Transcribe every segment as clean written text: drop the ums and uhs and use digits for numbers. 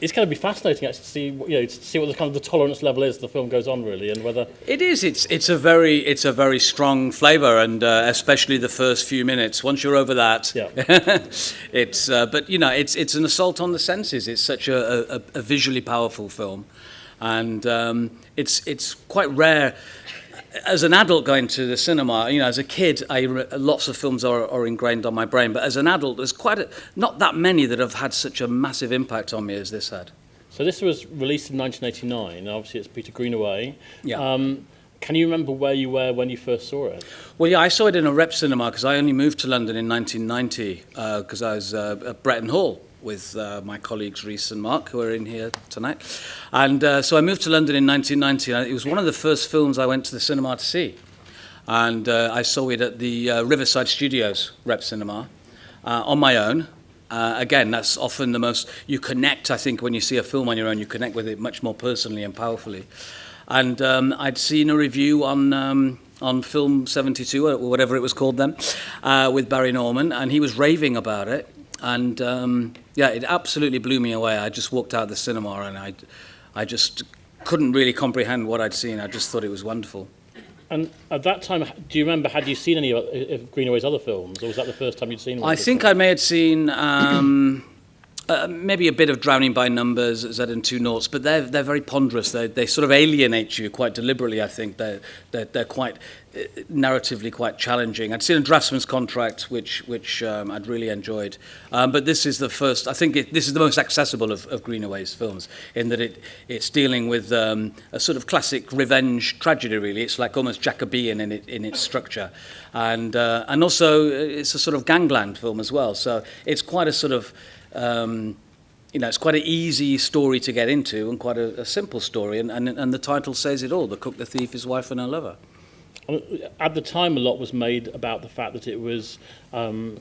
It's going to be fascinating actually to see, to see what the kind of the tolerance level is as the film goes on, really, and whether it is. It's a very strong flavour, and especially the first few minutes. Once you're over that, it's. But it's an assault on the senses. It's such a visually powerful film, and it's quite rare. As an adult going to the cinema, as a kid, lots of films are ingrained on my brain. But as an adult, there's not that many that have had such a massive impact on me as this had. So this was released in 1989, and obviously it's Peter Greenaway. Yeah. Can you remember where you were when you first saw it? Well, yeah, I saw it in a rep cinema because I only moved to London in 1990 because I was at Bretton Hall with my colleagues Rhys and Mark, who are in here tonight. And so I moved to London in 1990. And it was one of the first films I went to the cinema to see. And I saw it at the Riverside Studios rep cinema on my own. Again, that's often the most... You connect, I think, when you see a film on your own, you connect with it much more personally and powerfully. And I'd seen a review on Film 72, or whatever it was called then, with Barry Norman, and he was raving about it. And it absolutely blew me away. I just walked out of the cinema and I just couldn't really comprehend what I'd seen. I just thought it was wonderful. And at that time, do you remember, had you seen any of Greenaway's other films, or was that the first time you'd seen one? I think I may have seen maybe a bit of Drowning by Numbers, Z and Two Noughts, but they're very ponderous. They sort of alienate you quite deliberately, I think. They're quite narratively quite challenging. I'd seen a Draftsman's Contract, which I'd really enjoyed. But this is the first, I think this is the most accessible of Greenaway's films, in that it's dealing with a sort of classic revenge tragedy, really. It's like almost Jacobean in its structure. And also it's a sort of gangland film as well. So it's quite a sort of... it's quite an easy story to get into and quite a simple story, and the title says it all: the cook, the thief, his wife and her lover. At the time, a lot was made about the fact that it was an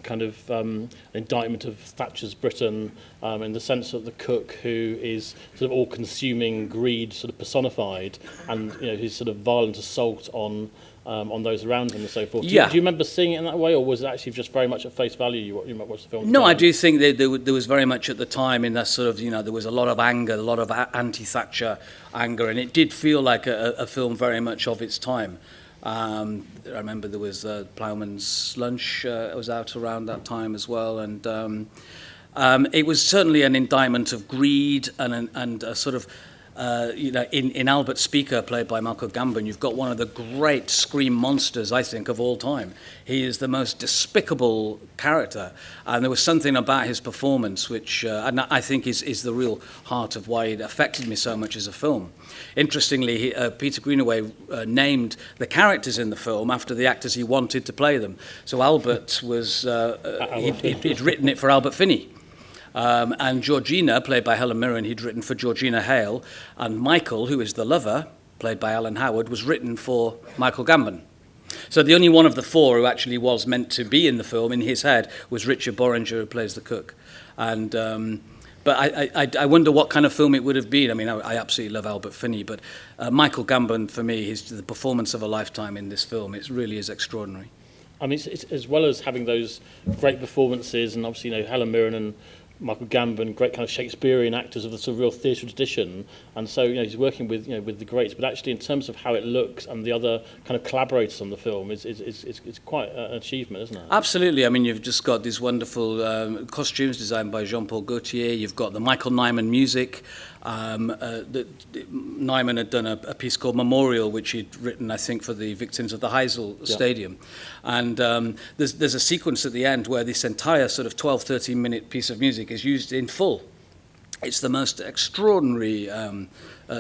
indictment of Thatcher's Britain, in the sense of the cook who is sort of all-consuming greed sort of personified, and his sort of violent assault on those around him and so forth. Do you remember seeing it in that way, or was it actually just very much at face value you might watch the film? No, I do think that there was very much at the time in that sort of, there was a lot of anger, a lot of anti-Thatcher anger, and it did feel like a film very much of its time. I remember there was Ploughman's Lunch was out around that time as well, and it was certainly an indictment of greed and a sort of in Albert Speaker, played by Malcolm Gambon, you've got one of the great scream monsters, I think, of all time. He is the most despicable character, and there was something about his performance which I think is the real heart of why it affected me so much as a film. Interestingly, Peter Greenaway named the characters in the film after the actors he wanted to play them. So Albert was, he'd written it for Albert Finney. And Georgina, played by Helen Mirren, he'd written for Georgina Hale, and Michael, who is the lover, played by Alan Howard, was written for Michael Gambon. So the only one of the four who actually was meant to be in the film, in his head, was Richard Boringer, who plays the cook. And but I wonder what kind of film it would have been. I mean, I absolutely love Albert Finney, but Michael Gambon, for me, is the performance of a lifetime in this film. It really is extraordinary. I mean, it's as well as having those great performances, and obviously, Helen Mirren and Michael Gambon, great kind of Shakespearean actors of the sort of real theatre tradition, and so he's working with with the greats. But actually, in terms of how it looks and the other kind of collaborators on the film, it's quite an achievement, isn't it? Absolutely. I mean, you've just got these wonderful costumes designed by Jean-Paul Gaultier. You've got the Michael Nyman music. Nyman had done a piece called Memorial, which he'd written, I think, for the victims of the Heysel Stadium. And there's a sequence at the end where this entire sort of 12, 13-minute piece of music is used in full. It's the most extraordinary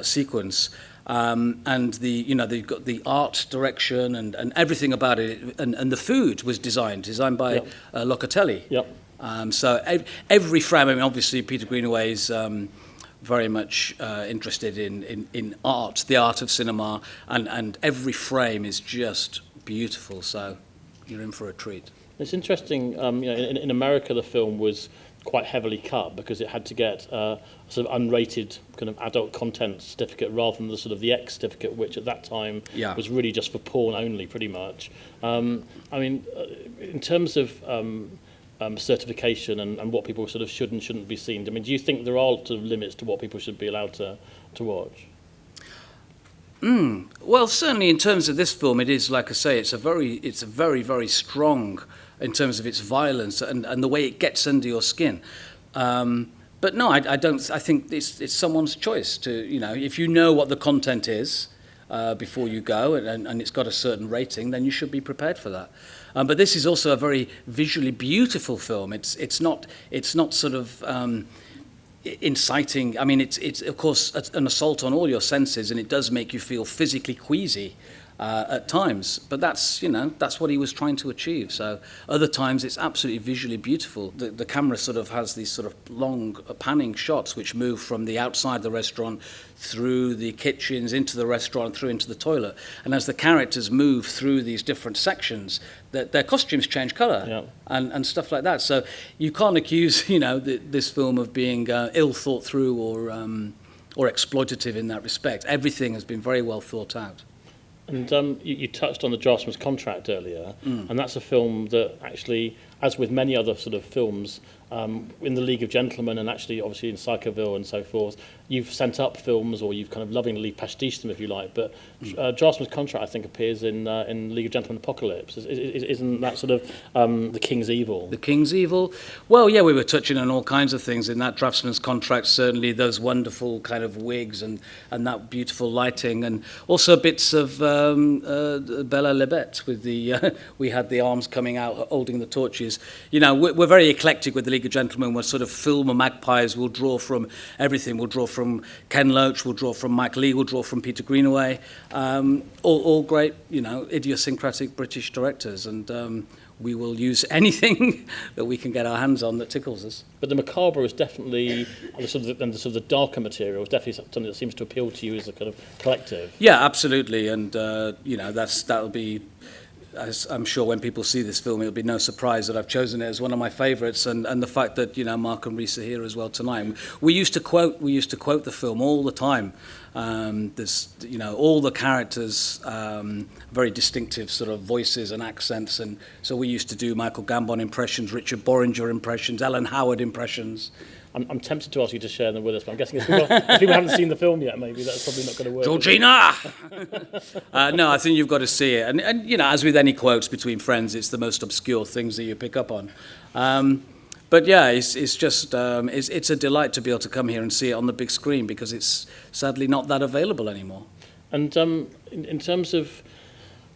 sequence. And they've got the art direction and everything about it. And the food was designed by Locatelli. Yep. So every frame, I mean, obviously Peter Greenaway's very much interested in art, the art of cinema, and every frame is just beautiful, so you're in for a treat. It's interesting, in America the film was quite heavily cut because it had to get a sort of unrated kind of adult content certificate rather than the sort of the X certificate, which at that time was really just for porn only, pretty much. I mean, in terms of certification and what people sort of should and shouldn't be seen? I mean, do you think there are sort of limits to what people should be allowed to watch? Well, certainly in terms of this film, it is, like I say, it's a very, very strong in terms of its violence and the way it gets under your skin. But no, I don't. I think it's someone's choice to, if you know what the content is before you go and it's got a certain rating, then you should be prepared for that. But this is also a very visually beautiful film. It's not sort of inciting. I mean, it's of course an assault on all your senses, and it does make you feel physically queasy at times. But that's what he was trying to achieve. So other times it's absolutely visually beautiful. The camera sort of has these sort of long panning shots which move from the outside of the restaurant through the kitchens into the restaurant, through into the toilet. And as the characters move through these different sections, their costumes change colour and stuff like that. So you can't accuse this film of being ill thought through or exploitative in that respect. Everything has been very well thought out. And you touched on the Draftsman's Contract earlier, and that's a film that actually, as with many other sort of films, in the League of Gentlemen and actually obviously in Psychoville and so forth, you've sent up films or you've kind of lovingly pastiched them if you like, but Draftsman's Contract I think appears in League of Gentlemen Apocalypse. Isn't that sort of the King's Evil? The King's Evil? Well, yeah, we were touching on all kinds of things in that Draftsman's Contract, certainly those wonderful kind of wigs and that beautiful lighting, and also bits of Bella Lebet with the, we had the arms coming out holding the torches. We're very eclectic with the League of Gentlemen. We're sort of film magpies. We'll draw from everything. We'll draw from Ken Loach. We'll draw from Mike Leigh. We'll draw from Peter Greenaway. All great, idiosyncratic British directors. And we will use anything that we can get our hands on that tickles us. But the macabre is definitely, the sort of the darker material is definitely something that seems to appeal to you as a kind of collective. Yeah, absolutely. And, that'll be, as I'm sure when people see this film, it'll be no surprise that I've chosen it as one of my favourites, and the fact that Mark and Reese are here as well tonight. We used to quote the film all the time. There's all the characters, very distinctive sort of voices and accents, and so we used to do Michael Gambon impressions, Richard Boringer impressions, Ellen Howard impressions. I'm tempted to ask you to share them with us, but I'm guessing if people haven't seen the film yet, maybe that's probably not going to work. Georgina! No, I think you've got to see it. And as with any quotes between friends, it's the most obscure things that you pick up on. But yeah, it's just, it's a delight to be able to come here and see it on the big screen, because it's sadly not that available anymore. And in terms of,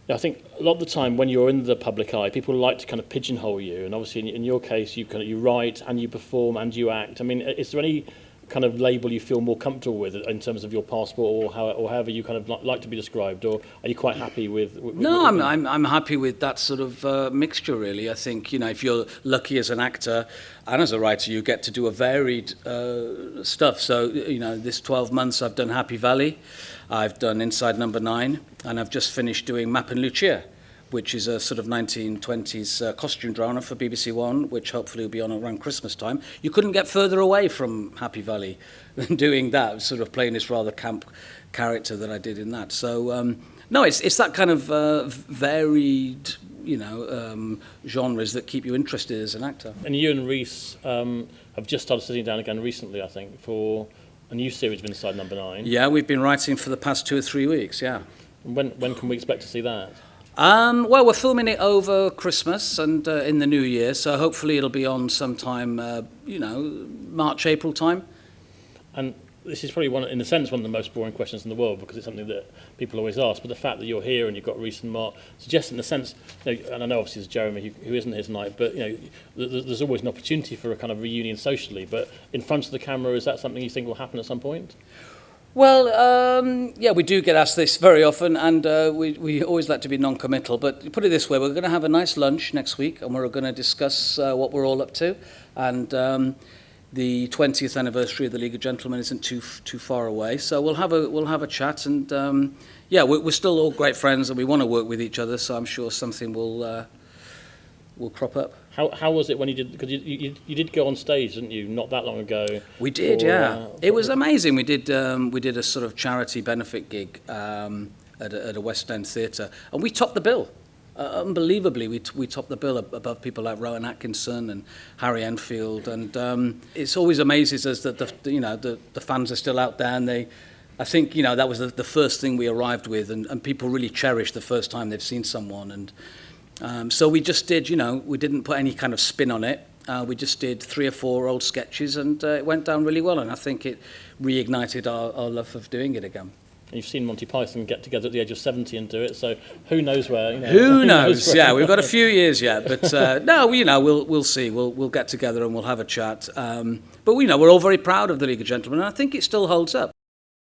I think a lot of the time when you're in the public eye, people like to kind of pigeonhole you, and obviously in your case, you write and you perform and you act. I mean, is there any kind of label you feel more comfortable with in terms of your passport or however you kind of like to be described, or are you quite happy with No, I'm happy with that sort of mixture, really. I think if you're lucky as an actor and as a writer, you get to do a varied stuff. So this 12 months I've done Happy Valley, I've done Inside Number 9, and I've just finished doing Map and Lucia, which is a sort of 1920s costume drama for BBC One, which hopefully will be on around Christmas time. You couldn't get further away from Happy Valley than doing that, sort of playing this rather camp character that I did in that. So, no, it's that kind of varied, genres that keep you interested as an actor. And you and Reese have just started sitting down again recently, I think, for a new series of Inside Number 9. Yeah, we've been writing for the past 2 or 3 weeks, yeah. And when can we expect to see that? Well, we're filming it over Christmas and in the new year, so hopefully it'll be on sometime, March, April time. And this is probably in a sense, one of the most boring questions in the world, because it's something that people always ask. But the fact that you're here and you've got Reese and Mark suggests, in a sense, and I know obviously there's Jeremy who isn't here tonight, but there's always an opportunity for a kind of reunion socially. But in front of the camera, is that something you think will happen at some point? Well, yeah, we do get asked this very often, and we always like to be non-committal. But put it this way, we're going to have a nice lunch next week, and we're going to discuss what we're all up to. And the 20th anniversary of the League of Gentlemen isn't too far away, so we'll have a chat. And yeah, we're still all great friends, and we want to work with each other. So I'm sure something will crop up. How was it when you did? Because you did go on stage, didn't you? Not that long ago. We did, yeah. It was amazing. We did a sort of charity benefit gig at a West End theatre, and we topped the bill. unbelievably, we topped the bill above people like Rowan Atkinson and Harry Enfield, and it's always amazes us that the fans are still out there, and I think that was the first thing we arrived with, and people really cherish the first time they've seen someone, and so we just did, we didn't put any kind of spin on it. We just did 3 or 4 old sketches, and it went down really well, and I think it reignited our love of doing it again. And you've seen Monty Python get together at the age of 70 and do it, so who knows where? Who knows? Yeah, we've got a few years yet, but no, we'll see. We'll get together and we'll have a chat. But we're all very proud of the League of Gentlemen, and I think it still holds up.